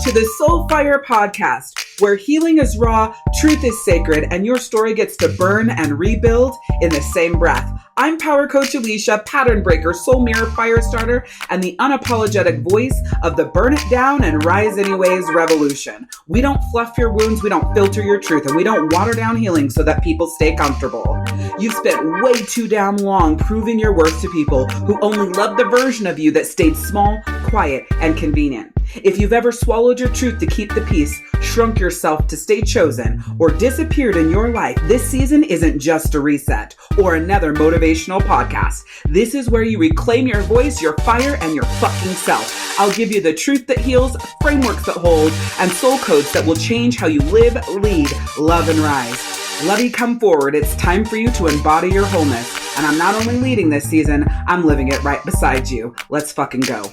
to the Soul Fire podcast, where healing is raw, truth is sacred, and your story gets to burn and rebuild in the same breath. I'm Power Coach Alicia, pattern breaker, soul mirror, fire starter, and the unapologetic voice of the burn it down and rise anyways revolution. We don't fluff your wounds, we don't filter your truth, and we don't water down healing so that people stay comfortable. You've spent way too damn long proving your worth to people who only love the version of you that stayed small, quiet, and convenient. If you've ever swallowed your truth to keep the peace, shrunk yourself to stay chosen, or disappeared in your life, this season isn't just a reset or another motivational podcast. This is where you reclaim your voice, your fire, and your fucking self. I'll give you the truth that heals, frameworks that hold, and soul codes that will change how you live, lead, love, and rise. Lovey, come forward. It's time for you to embody your wholeness. And I'm not only leading this season, I'm living it right beside you. Let's fucking go.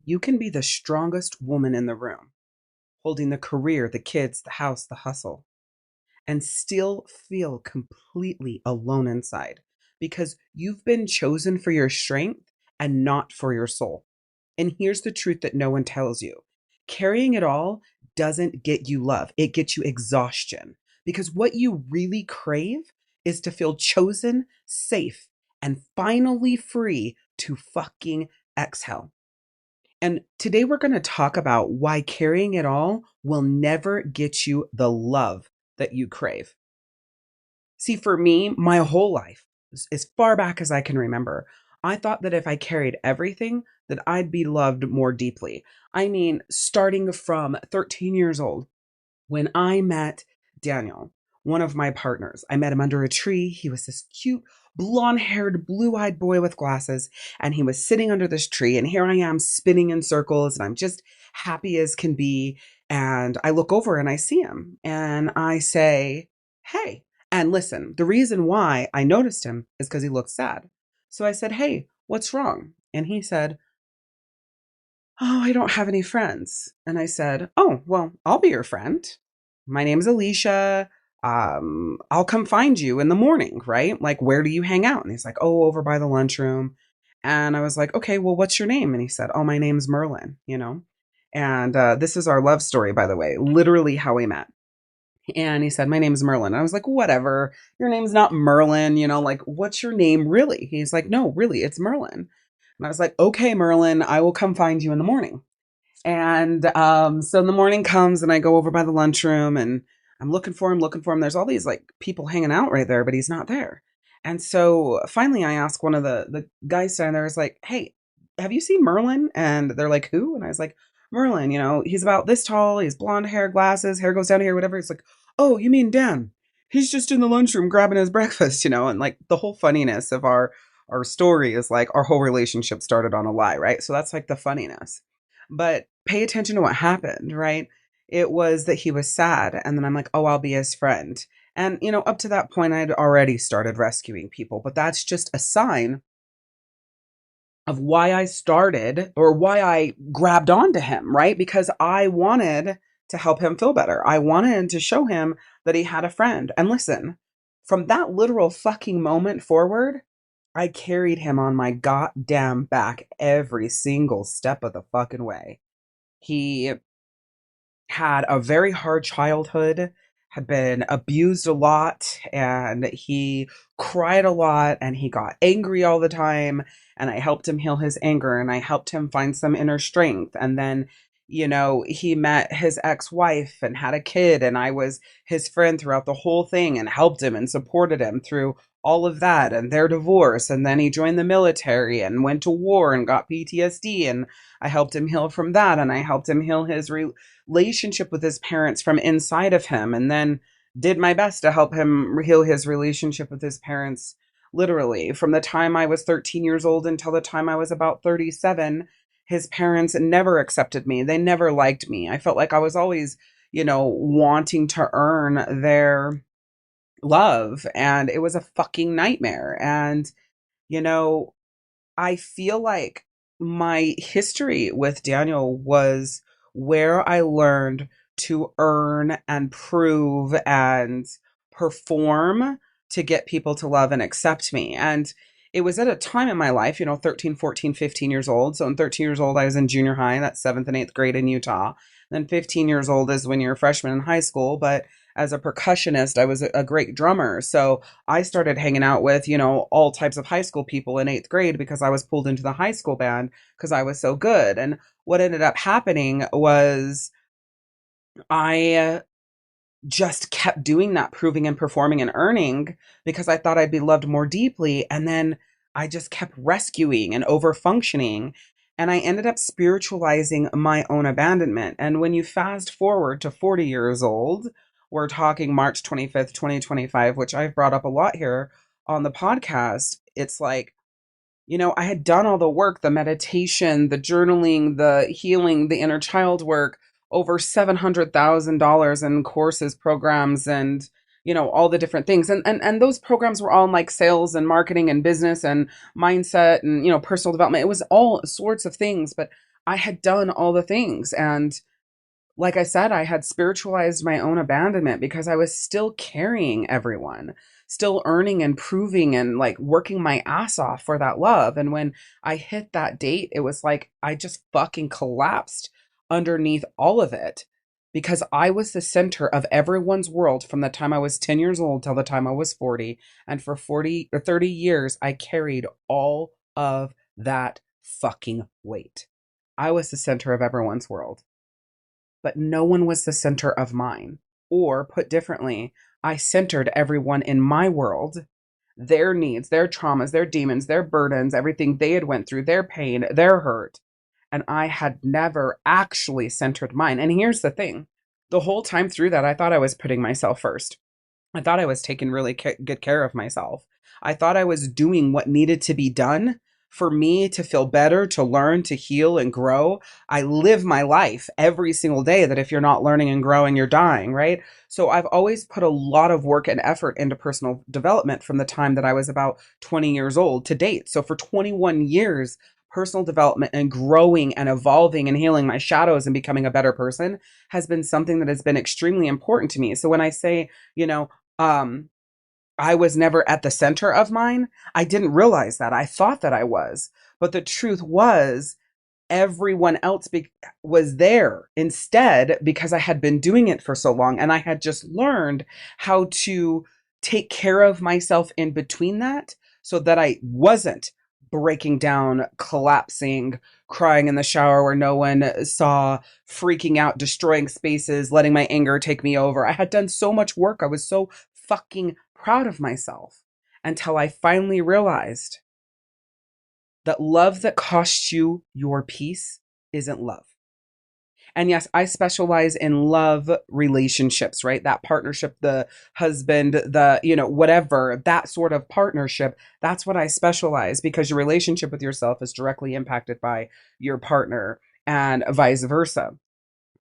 You can be the strongest woman in the room, holding the career, the kids, the house, the hustle, and still feel completely alone inside because you've been chosen for your strength and not for your soul. And here's the truth that no one tells you. Carrying it all doesn't get you love. It gets you exhaustion, because what you really crave is to feel chosen, safe, and finally free to fucking exhale. And today we're going to talk about why carrying it all will never get you the love that you crave. See, for me, my whole life, as far back as I can remember, I thought that if I carried everything, that I'd be loved more deeply. I mean, starting from 13 years old, when I met Daniel, one of my partners. I met him under a tree. He was this cute, blonde-haired, blue-eyed boy with glasses, and he was sitting under this tree, and here I am spinning in circles, and I'm just happy as can be, and I look over and I see him, and I say, hey. And listen, the reason why I noticed him is because he looked sad. So I said, hey, what's wrong? And he said, oh, I don't have any friends. And I said, oh, well, I'll be your friend. My name's Alicia. I'll come find you in the morning, right? Like, where do you hang out? And he's like, oh, over by the lunchroom. And I was like, okay, well, what's your name? And he said, oh, my name's Merlin, And this is our love story, by the way, literally how we met. And he said, my name's Merlin. And I was like, whatever, your name's not Merlin, like, what's your name really? He's like, no, really, it's Merlin. And I was like, okay, Merlin, I will come find you in the morning. And so the morning comes and I go over by the lunchroom and I'm looking for him. There's all these like people hanging out right there, but he's not there. And so finally I asked one of the guys standing there, I was like, hey, have you seen Merlin? And they're like, who? And I was like, Merlin, he's about this tall. He's blonde hair, glasses, hair goes down here, whatever. It's like, oh, you mean Dan? He's just in the lunchroom grabbing his breakfast, and like the whole funniness of our story is like our whole relationship started on a lie, right? So that's like the funniness. But pay attention to what happened, right? It was that he was sad. And then I'm like, oh, I'll be his friend. And, up to that point, I'd already started rescuing people. But that's just a sign of why I started or why I grabbed onto him, right? Because I wanted to help him feel better. I wanted to show him that he had a friend. And listen, from that literal fucking moment forward, I carried him on my goddamn back every single step of the fucking way. He had a very hard childhood, had been abused a lot, and he cried a lot, and he got angry all the time, and I helped him heal his anger, and I helped him find some inner strength. And then, he met his ex-wife and had a kid, and I was his friend throughout the whole thing and helped him and supported him through all of that and their divorce. And then he joined the military and went to war and got PTSD, and I helped him heal from that, and I helped him heal his relationship with his parents from inside of him, and then did my best to help him heal his relationship with his parents literally from the time I was 13 years old until the time I was about 37. His parents never accepted me. They never liked me. I felt like I was always, wanting to earn their love, and it was a fucking nightmare. And, I feel like my history with Daniel was where I learned to earn and prove and perform to get people to love and accept me. And it was at a time in my life, 13, 14, 15 years old. So in 13 years old, I was in junior high, that's seventh and eighth grade in Utah. Then 15 years old is when you're a freshman in high school. But as a percussionist, I was a great drummer. So I started hanging out with, all types of high school people in eighth grade because I was pulled into the high school band because I was so good. And what ended up happening was I just kept doing that, proving and performing and earning because I thought I'd be loved more deeply. And then I just kept rescuing and over functioning. And I ended up spiritualizing my own abandonment. And when you fast forward to 40 years old, we're talking March 25th, 2025, which I've brought up a lot here on the podcast. It's like, I had done all the work, the meditation, the journaling, the healing, the inner child work, over $700,000 in courses, programs, and, all the different things. And those programs were all in like sales and marketing and business and mindset and, personal development. It was all sorts of things, but I had done all the things. And like I said, I had spiritualized my own abandonment because I was still carrying everyone, still earning and proving and like working my ass off for that love. And when I hit that date, it was like I just fucking collapsed underneath all of it because I was the center of everyone's world from the time I was 10 years old till the time I was 40. And for 40 or 30 years, I carried all of that fucking weight. I was the center of everyone's world, but no one was the center of mine. Or put differently, I centered everyone in my world, their needs, their traumas, their demons, their burdens, everything they had went through, their pain, their hurt. And I had never actually centered mine. And here's the thing. The whole time through that, I thought I was putting myself first. I thought I was taking really good care of myself. I thought I was doing what needed to be done for me to feel better, to learn, to heal and grow. I live my life every single day that if you're not learning and growing, you're dying, right? So I've always put a lot of work and effort into personal development from the time that I was about 20 years old to date. So for 21 years, personal development and growing and evolving and healing my shadows and becoming a better person has been something that has been extremely important to me. So when I say, um, I was never at the center of mine, I didn't realize that. I thought that I was. But the truth was, everyone else was there instead because I had been doing it for so long and I had just learned how to take care of myself in between that so that I wasn't breaking down, collapsing, crying in the shower where no one saw, freaking out, destroying spaces, letting my anger take me over. I had done so much work. I was so fucking proud of myself until I finally realized that love that costs you your peace isn't love. And yes, I specialize in love relationships, right? That partnership, the husband, whatever, that sort of partnership. That's what I specialize because your relationship with yourself is directly impacted by your partner and vice versa,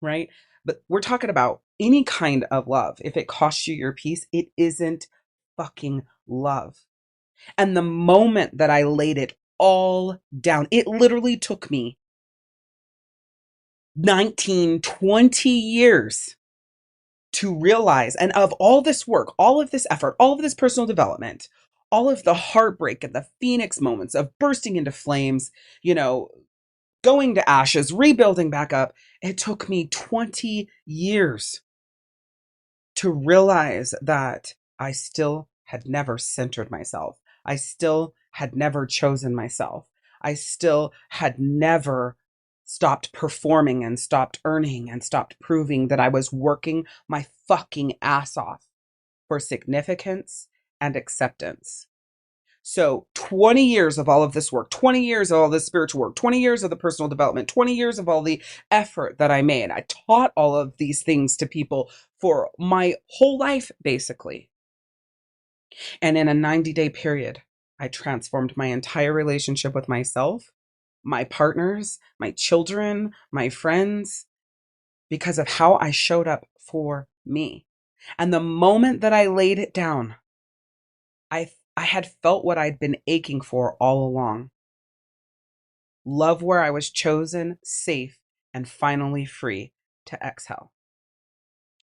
right? But we're talking about any kind of love. If it costs you your peace, it isn't fucking love. And the moment that I laid it all down, it literally took me 19, 20 years to realize, and of all this work, all of this effort, all of this personal development, all of the heartbreak and the phoenix moments of bursting into flames, going to ashes, rebuilding back up, it took me 20 years to realize that I still had never centered myself. I still had never chosen myself. I still had never stopped performing and stopped earning and stopped proving that I was working my fucking ass off for significance and acceptance. So 20 years of all of this work, 20 years of all this spiritual work, 20 years of the personal development, 20 years of all the effort that I made. I taught all of these things to people for my whole life, basically. And in a 90-day period, I transformed my entire relationship with myself, my partners, my children, my friends, because of how I showed up for me. And the moment that I laid it down, I had felt what I'd been aching for all along. Love where I was chosen, safe, and finally free to exhale.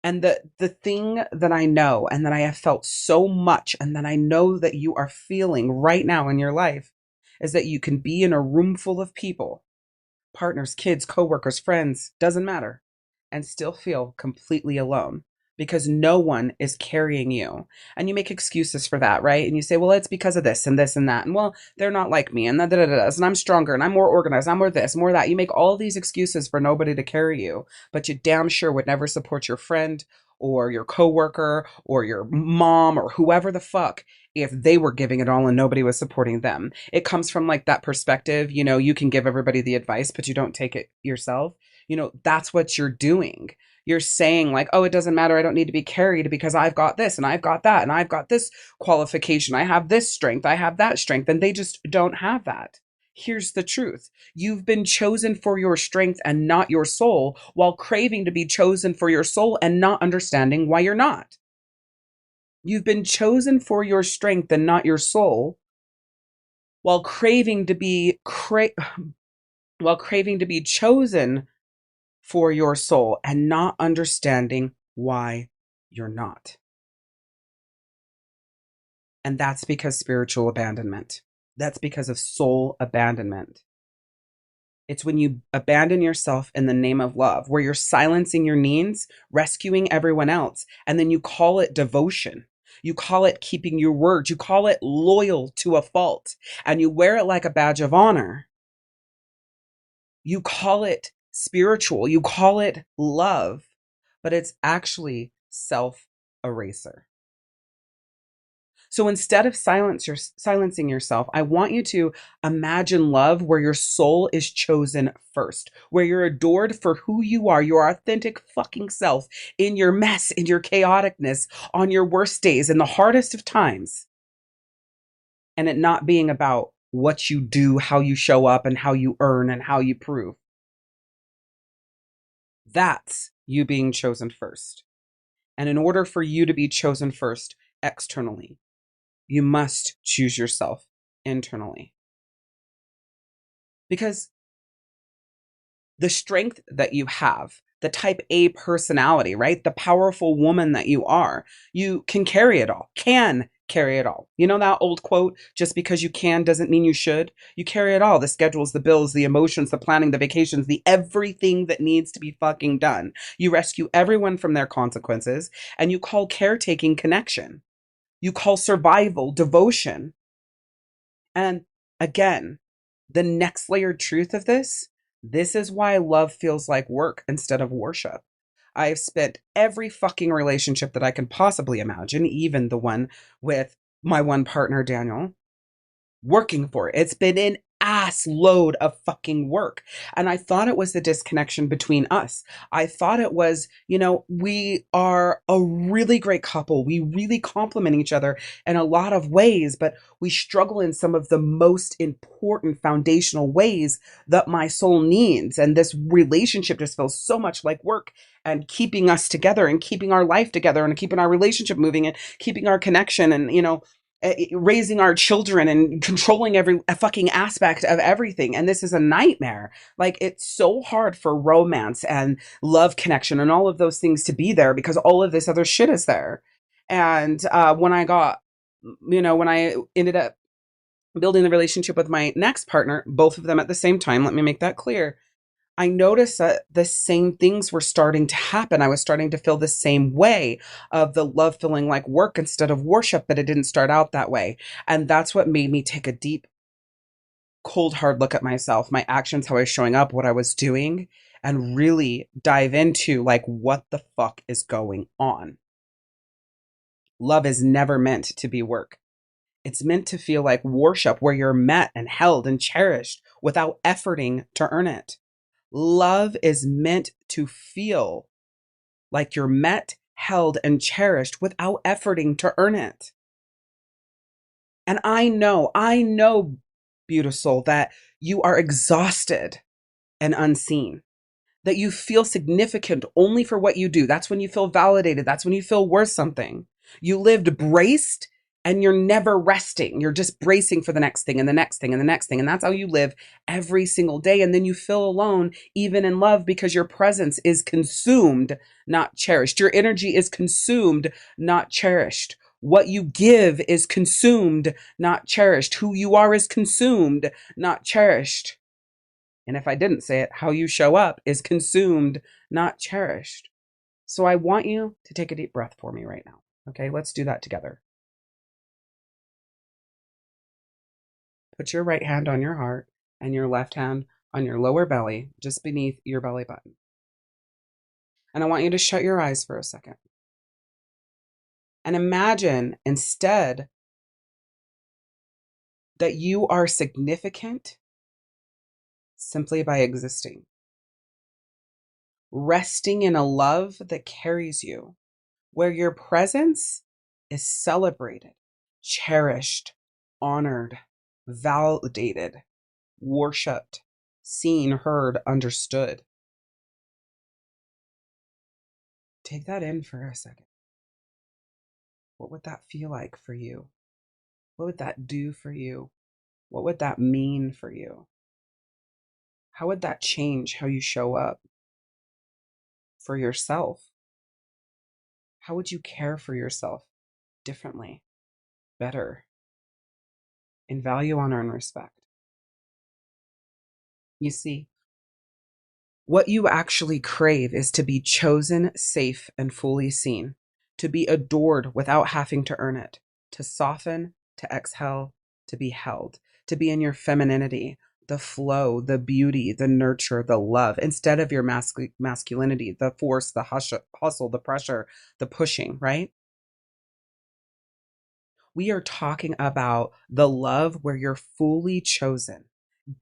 And the thing that I know and that I have felt so much and that I know that you are feeling right now in your life is that you can be in a room full of people, partners, kids, coworkers, friends, doesn't matter, and still feel completely alone because no one is carrying you. And you make excuses for that, right? And you say, well, it's because of this and this and that. And well, they're not like me and da da da, and I'm stronger and I'm more organized, I'm more this, more that. You make all these excuses for nobody to carry you, but you damn sure would never support your friend or your coworker or your mom or whoever the fuck if they were giving it all and nobody was supporting them. It comes from like that perspective, you can give everybody the advice, but you don't take it yourself. That's what you're doing. You're saying like, oh, it doesn't matter. I don't need to be carried because I've got this and I've got that and I've got this qualification. I have this strength. I have that strength. And they just don't have that. Here's the truth. You've been chosen for your strength and not your soul, while craving to be chosen for your soul and not understanding why you're not. You've been chosen for your strength and not your soul, while craving to be while craving to be chosen for your soul and not understanding why you're not. And that's because spiritual abandonment. That's because of soul abandonment. It's when you abandon yourself in the name of love, where you're silencing your needs, rescuing everyone else, and then you call it devotion. You call it keeping your word. You call it loyal to a fault, and you wear it like a badge of honor. You call it spiritual. You call it love, but it's actually self eraser. So instead of silencing yourself, I want you to imagine love where your soul is chosen first, where you're adored for who you are, your authentic fucking self, in your mess, in your chaoticness, on your worst days, in the hardest of times, and it not being about what you do, how you show up, and how you earn and how you prove. That's you being chosen first. And in order for you to be chosen first externally, you must choose yourself internally. Because the strength that you have, the type A personality, right? The powerful woman that you are, you can carry it all, can carry it all. You know that old quote, just because you can doesn't mean you should. You carry it all, the schedules, the bills, the emotions, the planning, the vacations, the everything that needs to be fucking done. You rescue everyone from their consequences, and you call caretaking connection. You call survival devotion. And again, the next layered truth of this is why love feels like work instead of worship. I've spent every fucking relationship that I can possibly imagine, even the one with my one partner, Daniel, working for it. It's been an ass load of fucking work. And I thought it was the disconnection between us. I thought it was, we are a really great couple. We really complement each other in a lot of ways, but we struggle in some of the most important foundational ways that my soul needs. And this relationship just feels so much like work and keeping us together and keeping our life together and keeping our relationship moving and keeping our connection and, raising our children and controlling every fucking aspect of everything. And this is a nightmare. Like, it's so hard for romance and love connection and all of those things to be there because all of this other shit is there. And when I ended up building the relationship with my next partner, both of them at the same time, let me make that clear, I noticed that the same things were starting to happen. I was starting to feel the same way of the love feeling like work instead of worship, but it didn't start out that way. And that's what made me take a deep, cold, hard look at myself, my actions, how I was showing up, what I was doing, and really dive into like, what the fuck is going on? Love is never meant to be work. It's meant to feel like worship, where you're met and held and cherished without efforting to earn it. Love is meant to feel like you're met, held, and cherished without efforting to earn it. And I know, Beautisoul, that you are exhausted and unseen, that you feel significant only for what you do. That's when you feel validated. That's when you feel worth something. You lived braced and you're never resting. You're just bracing for the next thing and the next thing and the next thing. And that's how you live every single day. And then you feel alone, even in love, because your presence is consumed, not cherished. Your energy is consumed, not cherished. What you give is consumed, not cherished. Who you are is consumed, not cherished. And if I didn't say it, how you show up is consumed, not cherished. So I want you to take a deep breath for me right now. Okay, let's do that together. Put your right hand on your heart and your left hand on your lower belly, just beneath your belly button. And I want you to shut your eyes for a second. And imagine instead that you are significant simply by existing, resting in a love that carries you, where your presence is celebrated, cherished, honored, validated, worshipped, seen, heard, understood. Take that in for a second. What would that feel like for you? What would that do for you? What would that mean for you? How would that change how you show up for yourself? How would you care for yourself differently, better, in value, honor, and respect? You see, what you actually crave is to be chosen, safe, and fully seen, to be adored without having to earn it, to soften, to exhale, to be held, to be in your femininity, the flow, the beauty, the nurture, the love, instead of your masculinity, the force, the hustle, the pressure, the pushing, right? We are talking about the love where you're fully chosen,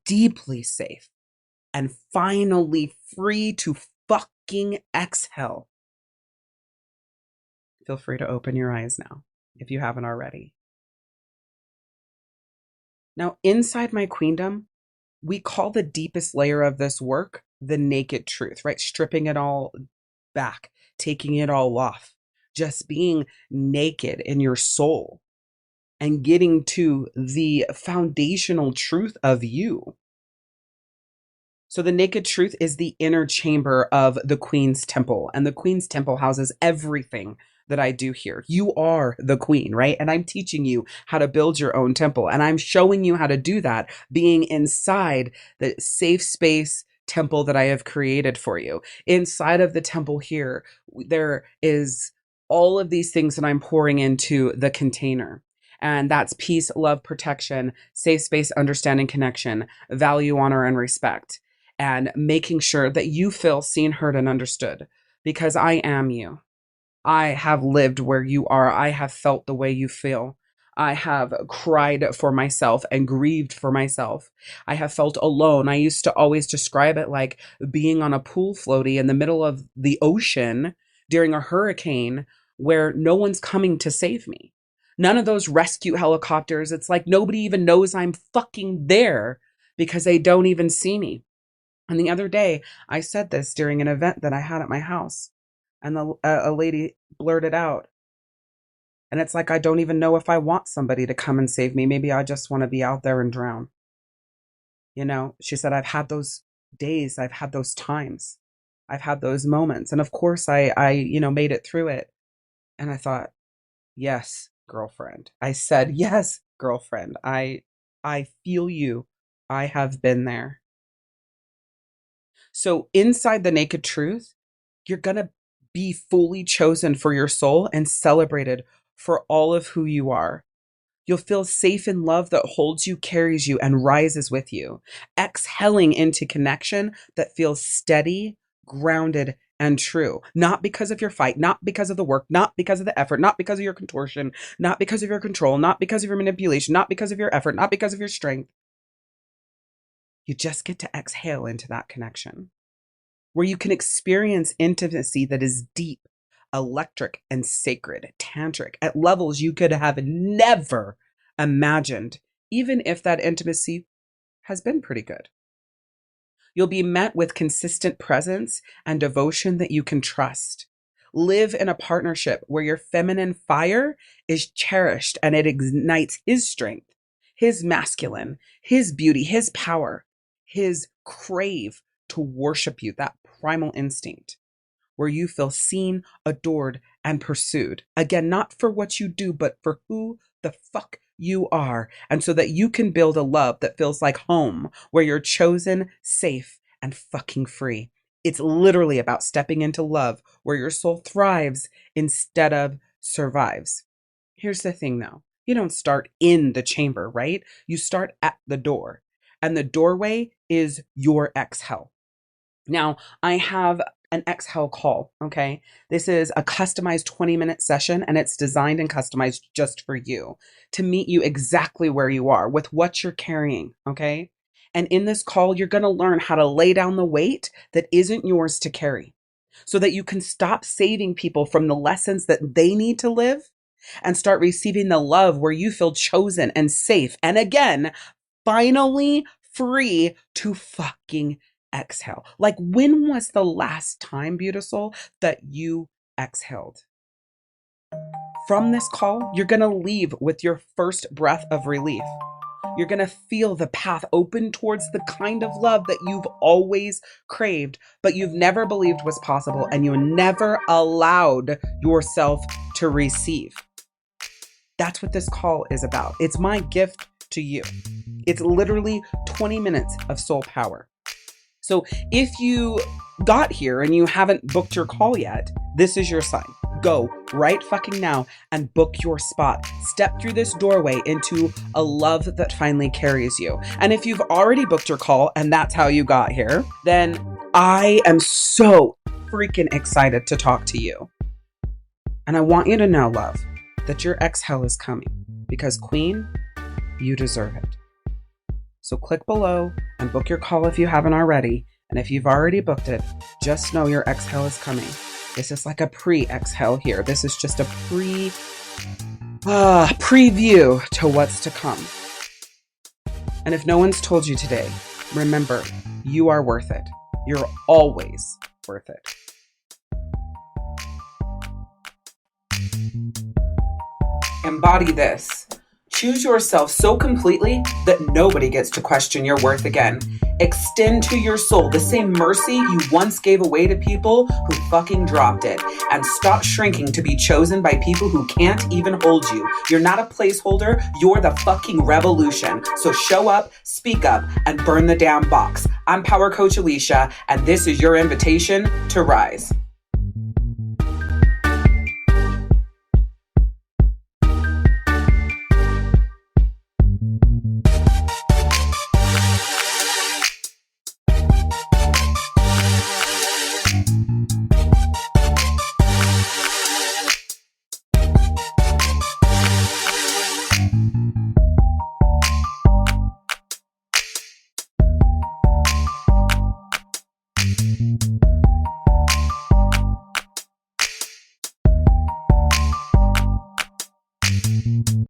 deeply safe, and finally free to fucking exhale. Feel free to open your eyes now if you haven't already. Now, inside my queendom, we call the deepest layer of this work the naked truth, right? Stripping it all back, taking it all off, just being naked in your soul and getting to the foundational truth of you. So the naked truth is the inner chamber of the Queen's Temple, and the Queen's Temple houses everything that I do here. You are the queen, right? And I'm teaching you how to build your own temple, and I'm showing you how to do that being inside the safe space temple that I have created for you. Inside of the temple here, there is all of these things that I'm pouring into the container. And that's peace, love, protection, safe space, understanding, connection, value, honor, and respect, and making sure that you feel seen, heard, and understood, because I am you. I have lived where you are. I have felt the way you feel. I have cried for myself and grieved for myself. I have felt alone. I used to always describe it like being on a pool floaty in the middle of the ocean during a hurricane where no one's coming to save me. None of those rescue helicopters. It's like nobody even knows I'm fucking there because they don't even see me. And the other day, I said this during an event that I had at my house, and a lady blurted out, and it's like, I don't even know if I want somebody to come and save me. Maybe I just want to be out there and drown. You know, she said, I've had those days, I've had those times, I've had those moments. And of course, I made it through it. And I thought, yes, girlfriend. I said, yes, girlfriend. I feel you. I have been there. So inside the naked truth, you're going to be fully chosen for your soul and celebrated for all of who you are. You'll feel safe in love that holds you, carries you, and rises with you, exhaling into connection that feels steady, grounded, and true. Not because of your fight, not because of the work, not because of the effort, not because of your contortion, not because of your control, not because of your manipulation, not because of your effort, not because of your strength. You just get to exhale into that connection, where you can experience intimacy that is deep, electric, and sacred, tantric, at levels you could have never imagined, even if that intimacy has been pretty good. You'll be met with consistent presence and devotion that you can trust, Live in a partnership where your feminine fire is cherished and it ignites his strength, his masculine, his beauty, his power, his crave to worship you, that primal instinct where you feel seen, adored, and pursued. Again, not for what you do, but for who the fuck you are. And so that you can build a love that feels like home, where you're chosen, safe, and fucking free. It's literally about stepping into love where your soul thrives instead of survives. Here's the thing though. You don't start in the chamber, right? You start at the door. And the doorway is your exhale. Now, I have an exhale call, okay? This is a customized 20-minute session, and it's designed and customized just for you to meet you exactly where you are with what you're carrying, okay? And in this call, you're going to learn how to lay down the weight that isn't yours to carry so that you can stop saving people from the lessons that they need to live and start receiving the love where you feel chosen and safe. And again, finally free to fucking exhale. Like, when was the last time, Beautisoul, that you exhaled? From this call, you're going to leave with your first breath of relief. You're going to feel the path open towards the kind of love that you've always craved, but you've never believed was possible, and you never allowed yourself to receive. That's what this call is about. It's my gift to you. It's literally 20 minutes of soul power. So if you got here and you haven't booked your call yet, this is your sign. Go right fucking now and book your spot. Step through this doorway into a love that finally carries you. And if you've already booked your call and that's how you got here, then I am so freaking excited to talk to you. And I want you to know, love, that your exhale is coming because, Queen, you deserve it. So click below and book your call if you haven't already. And if you've already booked it, just know your exhale is coming. This is like a pre-exhale here. This is just a preview to what's to come. And if no one's told you today, remember, you are worth it. You're always worth it. Embody this. Choose yourself so completely that nobody gets to question your worth again. Extend to your soul the same mercy you once gave away to people who fucking dropped it. And stop shrinking to be chosen by people who can't even hold you. You're not a placeholder, you're the fucking revolution. So show up, speak up, and burn the damn box. I'm Power Coach Alicia, and this is your invitation to rise.